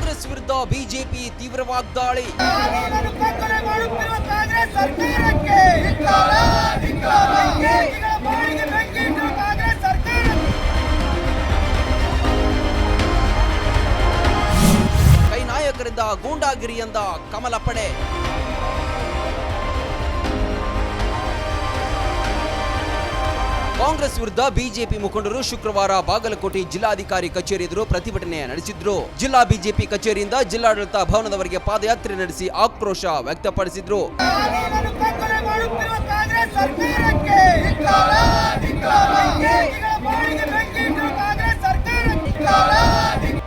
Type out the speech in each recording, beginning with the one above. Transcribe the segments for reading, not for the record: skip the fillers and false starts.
ಕಾಂಗ್ರೆಸ್ ವಿರುದ್ಧ ಬಿಜೆಪಿ ತೀವ್ರ ವಾಗ್ದಾಳಿ. ಕೈ ನಾಯಕರಿಂದ ಗೂಂಡಾಗಿರಿಯಿಂದ ಕಮಲ ಪಡೆ. ಕಾಂಗ್ರೆಸ್ ವಿರುದ್ಧ ಬಿಜೆಪಿ ಮುಖಂಡರು ಶುಕ್ರವಾರ ಬಾಗಲಕೋಟೆ ಜಿಲ್ಲಾಧಿಕಾರಿ ಕಚೇರಿ ಎದುರು ಪ್ರತಿಭಟನೆ ನಡೆಸಿದ್ರು. ಜಿಲ್ಲಾ ಬಿಜೆಪಿ ಕಚೇರಿಯಿಂದ ಜಿಲ್ಲಾಡಳಿತ ಭವನದವರೆಗೆ ಪಾದಯಾತ್ರೆ ನಡೆಸಿ ಆಕ್ರೋಶ ವ್ಯಕ್ತಪಡಿಸಿದ್ರು.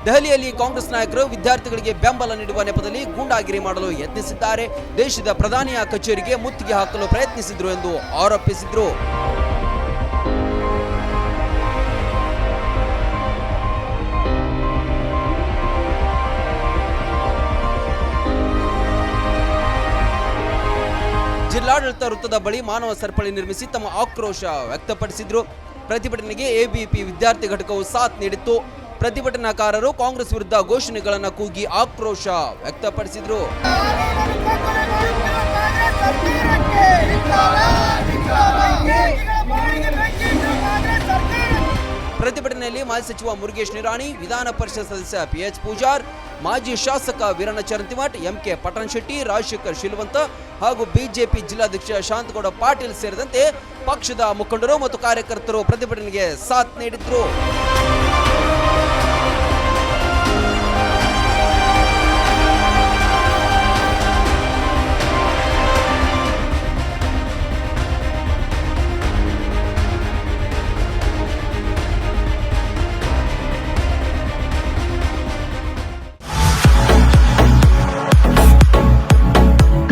ದೆಹಲಿಯಲ್ಲಿ ಕಾಂಗ್ರೆಸ್ ನಾಯಕರು ವಿದ್ಯಾರ್ಥಿಗಳಿಗೆ ಬೆಂಬಲ ನೀಡುವ ನೆಪದಲ್ಲಿ ಗೂಂಡಾಗಿರಿ ಮಾಡಲು ಯತ್ನಿಸಿದ್ದಾರೆ. ದೇಶದ ಪ್ರಧಾನಿಯ ಕಚೇರಿಗೆ ಮುತ್ತಿಗೆ ಹಾಕಲು ಪ್ರಯತ್ನಿಸಿದ್ರು ಎಂದು ಆರೋಪಿಸಿದ್ರು. ಜಿಲ್ಲಾಡಳಿತ ವೃತ್ತದ ಬಳಿ ಮಾನವ ಸರಪಳಿ ನಿರ್ಮಿಸಿ ತಮ್ಮ ಆಕ್ರೋಶ ವ್ಯಕ್ತಪಡಿಸಿದ್ರು. ಪ್ರತಿಭಟನೆಗೆ ಎಬಿಪಿ ವಿದ್ಯಾರ್ಥಿ ಘಟಕವು ಸಾಥ್ ನೀಡಿತ್ತು. ಪ್ರತಿಭಟನಾಕಾರರು ಕಾಂಗ್ರೆಸ್ ವಿರುದ್ಧ ಘೋಷಣೆಗಳನ್ನು ಕೂಗಿ ಆಕ್ರೋಶ ವ್ಯಕ್ತಪಡಿಸಿದ್ರು. ಪ್ರತಿಭಟನೆಯಲ್ಲಿ ಮಾಜಿ ಸಚಿವ ಮುರುಗೇಶ್ ನಿರಾಣಿ, ವಿಧಾನ ಪರಿಷತ್ ಸದಸ್ಯ ಪಿಎಚ್ ಪೂಜಾರ್, ಮಾಜಿ ಶಾಸಕ ವೀರಣ್ಣ ಚರಂತಿಮಠ್, ಎಂಕೆ ಪಟ್ಟಣ್ ಶೆಟ್ಟಿ, ರಾಜಶೇಖರ್ ಶಿಲ್ವಂತ ಹಾಗೂ ಬಿಜೆಪಿ ಜಿಲ್ಲಾಧ್ಯಕ್ಷ ಶಾಂತಗೌಡ ಪಾಟೀಲ್ ಸೇರಿದಂತೆ ಪಕ್ಷದ ಮುಖಂಡರು ಮತ್ತು ಕಾರ್ಯಕರ್ತರು ಪ್ರತಿಭಟನೆಗೆ ಸಾಥ್ ನೀಡಿದ್ರು.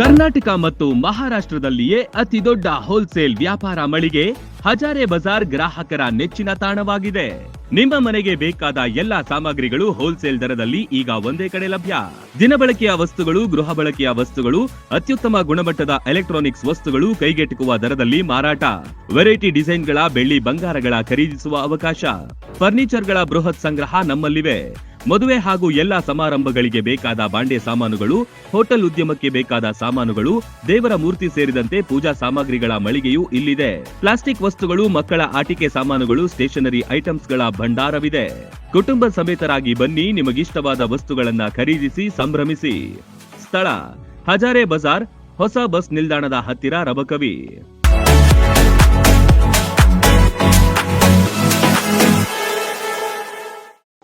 ಕರ್ನಾಟಕ ಮತ್ತು ಮಹಾರಾಷ್ಟ್ರದಲ್ಲಿಯೇ ಅತಿ ದೊಡ್ಡ ಹೋಲ್ಸೇಲ್ ವ್ಯಾಪಾರ ಮಳಿಗೆ ಹಜಾರೆ ಬಜಾರ್ ಗ್ರಾಹಕರ ನೆಚ್ಚಿನ ತಾಣವಾಗಿದೆ. ನಿಮ್ಮ ಮನೆಗೆ ಬೇಕಾದ ಎಲ್ಲಾ ಸಾಮಗ್ರಿಗಳು ಹೋಲ್ಸೇಲ್ ದರದಲ್ಲಿ ಈಗ ಒಂದೇ ಕಡೆ ಲಭ್ಯ. ದಿನಬಳಕೆಯ ವಸ್ತುಗಳು, ಗೃಹ ಬಳಕೆಯ ವಸ್ತುಗಳು, ಅತ್ಯುತ್ತಮ ಗುಣಮಟ್ಟದ ಎಲೆಕ್ಟ್ರಾನಿಕ್ಸ್ ವಸ್ತುಗಳು ಕೈಗೆಟುಕುವ ದರದಲ್ಲಿ ಮಾರಾಟ. ವೆರೈಟಿ ಡಿಸೈನ್ಗಳ ಬೆಳ್ಳಿ ಬಂಗಾರಗಳ ಖರೀದಿಸುವ ಅವಕಾಶ. ಫರ್ನಿಚರ್ಗಳ ಬೃಹತ್ ಸಂಗ್ರಹ ನಮ್ಮಲ್ಲಿವೆ. ಮದುವೆ ಹಾಗೂ ಎಲ್ಲಾ ಸಮಾರಂಭಗಳಿಗೆ ಬೇಕಾದ ಬಾಂಡೆ ಸಾಮಾನುಗಳು, ಹೋಟೆಲ್ ಉದ್ಯಮಕ್ಕೆ ಬೇಕಾದ ಸಾಮಾನುಗಳು, ದೇವರ ಮೂರ್ತಿ ಸೇರಿದಂತೆ ಪೂಜಾ ಸಾಮಗ್ರಿಗಳ ಮಳಿಗೆಯೂ ಇಲ್ಲಿದೆ. ಪ್ಲಾಸ್ಟಿಕ್ ವಸ್ತುಗಳು, ಮಕ್ಕಳ ಆಟಿಕೆ ಸಾಮಾನುಗಳು, ಸ್ಟೇಷನರಿ ಐಟಮ್ಸ್ಗಳ ಭಂಡಾರವಿದೆ. ಕುಟುಂಬ ಸಮೇತರಾಗಿ ಬನ್ನಿ, ನಿಮಗಿಷ್ಟವಾದ ವಸ್ತುಗಳನ್ನ ಖರೀದಿಸಿ ಸಂಭ್ರಮಿಸಿ. ಸ್ಥಳ ಹಜಾರೆ ಬಜಾರ್, ಹೊಸ ಬಸ್ ನಿಲ್ದಾಣದ ಹತ್ತಿರ, Rabakavi.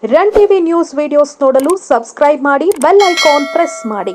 Run TV news videos ನೋಡಲು ಸಬ್ಸ್ಕ್ರೈಬ್ ಮಾಡಿ, ಬೆಲ್ ಐಕಾನ್ ಪ್ರೆಸ್ ಮಾಡಿ.